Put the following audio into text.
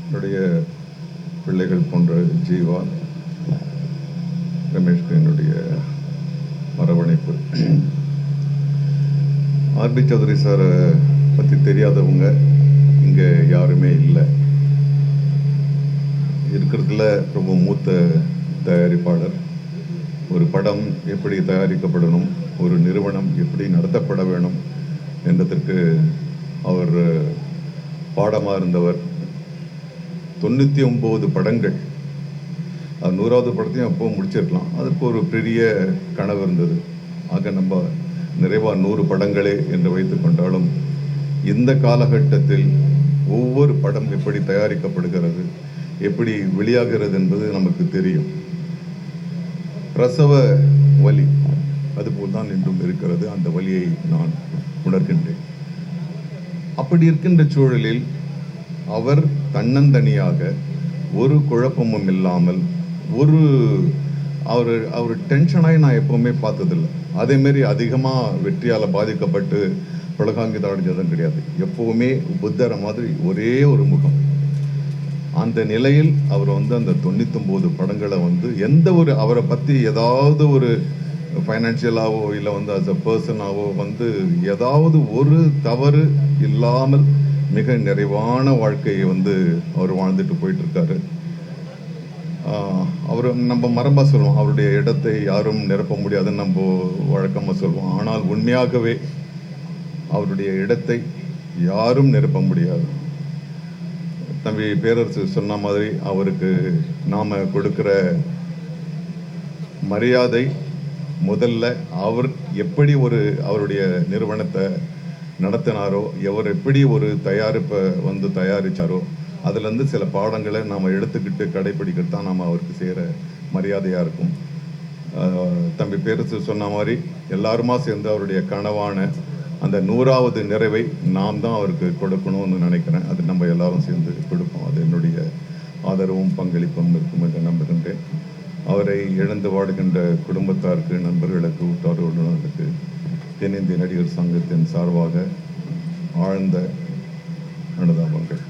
என்னுடைய பிள்ளைகள் போன்ற ஜீவா, ரமேஷ்க்கு என்னுடைய அரவணைப்பு. ஆர்பி சௌத்ரி சாரை பற்றி தெரியாதவங்க இங்கே யாருமே இல்லை. இருக்கிறதுல ரொம்ப மூத்த தயாரிப்பாளர். ஒரு படம் எப்படி தயாரிக்கப்படணும், ஒரு நிறுவனம் எப்படி நடத்தப்பட வேணும் என்பதற்கு அவர் பாடமாக இருந்தவர். 99 படங்கள், அது 100வது படத்தையும் அப்போ முடிச்சிருக்கலாம். அதற்கு ஒரு பெரிய கனவு இருந்தது. ஆக நம்ம நிறைவாக 100 படங்களே என்று வைத்துக் கொண்டாலும் இந்த காலகட்டத்தில் ஒவ்வொரு படம் எப்படி தயாரிக்கப்படுகிறது, எப்படி வெளியாகிறது என்பது நமக்கு தெரியும். பிரசவ வலி அதுபோல் தான் இன்றும் இருக்கிறது. அந்த வலியை நான் உணர்கின்றேன். அப்படி இருக்கின்ற சூழலில் அவர் தன்னந்தனியாக ஒரு குழப்பமும் இல்லாமல் அவர் டென்ஷனாகி நான் எப்பவுமே பார்த்ததில்லை. அதேமாரி அதிகமாக வெற்றியால் பாதிக்கப்பட்டு உலகாங்கி அடைஞ்சதும் கிடையாது. எப்பவுமே புத்தரை மாதிரி ஒரே ஒரு முகம். அந்த நிலையில் அவர் அந்த 99 படங்களை எந்த ஒரு அவரை பற்றி ஏதாவது ஒரு ஃபைனான்சியலாவோ இல்லை அஸ் அ பர்சனாவோ ஏதாவது ஒரு தவறு இல்லாமல் மிக நிறைவான வாழ்க்கையை அவர் வாழ்ந்துட்டு போயிட்டு இருக்காரு. அவர் நம்ம மரபா சொல்லுவோம், அவருடைய இடத்தை யாரும் நிரப்ப முடியாதுன்னு நம்ம வழக்கமாக சொல்லுவோம். ஆனால் உண்மையாகவே அவருடைய இடத்தை யாரும் நிரப்ப முடியாது. தம்பி பேரரசு சொன்ன மாதிரி அவருக்கு நாம் கொடுக்கிற மரியாதை முதல்ல அவர் எப்படி அவருடைய நிறுவனத்தை நடத்தினாரோ, அவர் எப்படி ஒரு தயாரிப்பை தயாரித்தாரோ, அதுலேருந்து சில பாடங்களை நாம் எடுத்துக்கிட்டு கடைப்பிடிக்கிறது தான் நாம் அவருக்கு செய்கிற மரியாதையாக இருக்கும். தம்பி பேரரசு சொன்ன மாதிரி எல்லாருமா சேர்ந்து அவருடைய கனவான அந்த 100வது நிறைவை நாம் தான் அவருக்கு கொடுக்கணும்னு நினைக்கிறேன். அது நம்ம எல்லாரும் சேர்ந்து கொடுப்போம். அது என்னுடைய ஆதரவும் பங்களிப்பும் இருக்கும் என்று நம்புகின்றேன். அவரை இழந்து வாடுகின்ற குடும்பத்தாருக்கு, நண்பர்களுக்கு, உற்றார் உறவினர்களுக்கு தென்னிந்திய நடிகர் சங்கத்தின் சார்பாக ஆழ்ந்த அனுதாபங்கள்.